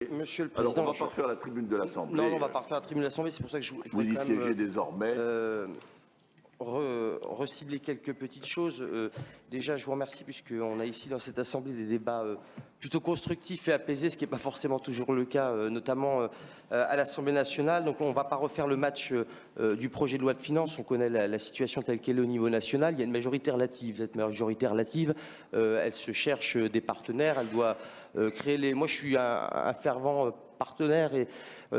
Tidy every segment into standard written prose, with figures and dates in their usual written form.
Monsieur le Alors, Président, on va pas refaire la tribune de l'Assemblée. non, on va pas refaire la tribune de l'Assemblée, c'est pour ça que je Vous y siégez désormais. recibler quelques petites choses. Déjà, je vous remercie puisqu'on a ici dans cette Assemblée des débats plutôt constructifs et apaisés, ce qui n'est pas forcément toujours le cas, notamment à l'Assemblée nationale. Donc on ne va pas refaire le match du projet de loi de finances. On connaît la situation telle qu'elle est au niveau national. Il y a une majorité relative. Cette majorité relative, elle se cherche des partenaires. Elle doit créer les... Moi, je suis un fervent partenaire et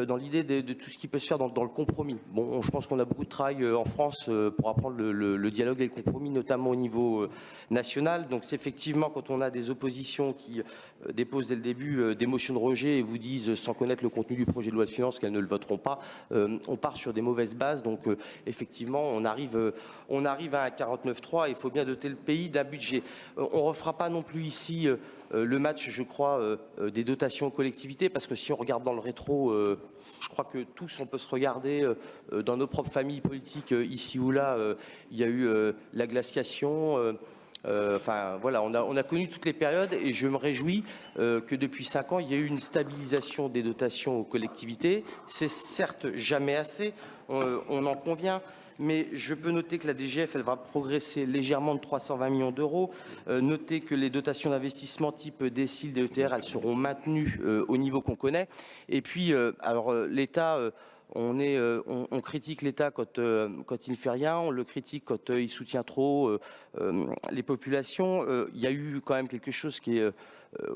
dans l'idée de tout ce qui peut se faire dans le compromis. Bon, je pense qu'on a beaucoup de travail en France pour apprendre le dialogue et le compromis, notamment au niveau national. Donc c'est effectivement quand on a des oppositions qui déposent dès le début des motions de rejet et vous disent sans connaître le contenu du projet de loi de finances qu'elles ne le voteront pas, on part sur des mauvaises bases. Donc effectivement, on arrive à un 49-3. Il faut bien doter le pays d'un budget. On ne refera pas non plus ici le match, je crois, des dotations aux collectivités, parce que si on regarde dans le rétro, je crois que tous, on peut se regarder dans nos propres familles politiques, ici ou là, il y a eu la glaciation. Enfin voilà, on a connu toutes les périodes et je me réjouis que depuis 5 ans, il y ait eu une stabilisation des dotations aux collectivités. C'est certes jamais assez, on en convient, mais je peux noter que la DGF, elle va progresser légèrement de 320 millions d'euros. Noter que les dotations d'investissement type DSIL, DETR, elles seront maintenues au niveau qu'on connaît. Et puis, alors l'État... on critique l'État quand il ne fait rien, on le critique quand il soutient trop les populations. Il y a eu quand même quelque chose qui est,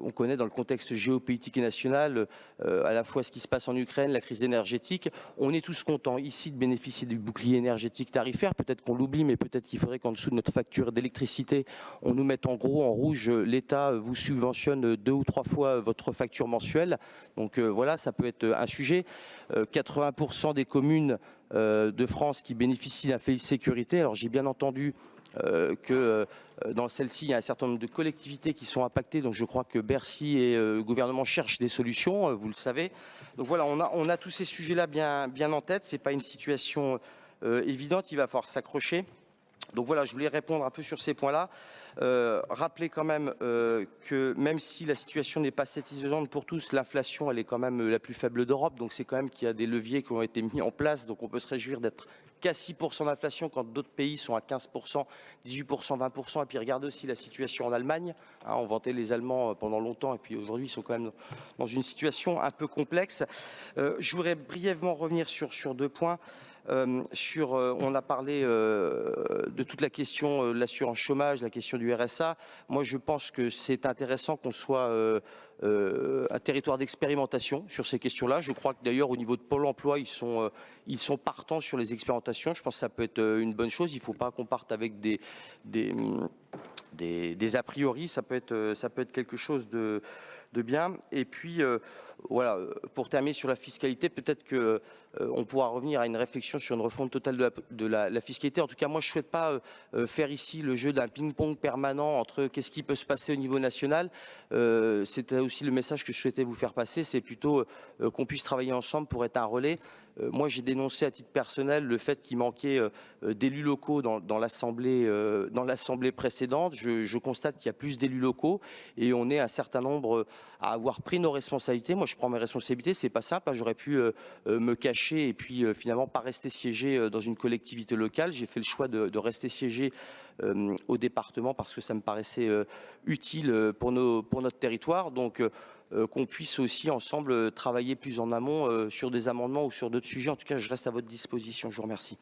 on connaît dans le contexte géopolitique et national, à la fois ce qui se passe en Ukraine, la crise énergétique. On est tous contents ici de bénéficier du bouclier énergétique tarifaire. Peut-être qu'on l'oublie, mais peut-être qu'il faudrait qu'en dessous de notre facture d'électricité, on nous mette en gros en rouge, l'État vous subventionne 2 ou 3 fois votre facture mensuelle. Donc voilà, ça peut être un sujet. 80% des communes de France qui bénéficient d'un filet de sécurité. Alors j'ai bien entendu que dans celle-ci, il y a un certain nombre de collectivités qui sont impactées. Donc je crois que Bercy et le gouvernement cherchent des solutions, vous le savez. Donc voilà, on a tous ces sujets-là bien en tête. Ce n'est pas une situation évidente, il va falloir s'accrocher. Donc voilà, je voulais répondre un peu sur ces points-là. Rappeler quand même que même si la situation n'est pas satisfaisante pour tous, l'inflation, elle est quand même la plus faible d'Europe. Donc c'est quand même qu'il y a des leviers qui ont été mis en place. Donc on peut se réjouir d'être qu'à 6% d'inflation quand d'autres pays sont à 15%, 18%, 20%. Et puis regardez aussi la situation en Allemagne. Hein, on vantait les Allemands pendant longtemps et puis aujourd'hui ils sont quand même dans une situation un peu complexe. Je voudrais brièvement revenir sur 2 points. On a parlé de toute la question de l'assurance chômage, la question du RSA. Moi, je pense que c'est intéressant qu'on soit un territoire d'expérimentation sur ces questions-là. Je crois que d'ailleurs, au niveau de Pôle emploi, ils sont partants sur les expérimentations. Je pense que ça peut être une bonne chose. Il ne faut pas qu'on parte avec des a priori. Ça peut être quelque chose de bien. Et puis, voilà, pour terminer sur la fiscalité, peut-être que on pourra revenir à une réflexion sur une refonte totale de la fiscalité. En tout cas, moi, je ne souhaite pas faire ici le jeu d'un ping-pong permanent entre qu'est-ce qui peut se passer au niveau national. C'était aussi le message que je souhaitais vous faire passer. C'est plutôt qu'on puisse travailler ensemble pour être un relais. Moi, j'ai dénoncé à titre personnel le fait qu'il manquait d'élus locaux dans l'Assemblée précédente. Je constate qu'il y a plus d'élus locaux et on est un certain nombre à avoir pris nos responsabilités. Moi, je prends mes responsabilités. C'est pas simple. J'aurais pu me cacher et puis finalement pas rester siégé dans une collectivité locale. J'ai fait le choix de rester siégé au département parce que ça me paraissait utile pour notre territoire. Donc qu'on puisse aussi ensemble travailler plus en amont sur des amendements ou sur d'autres sujets. En tout cas, je reste à votre disposition. Je vous remercie.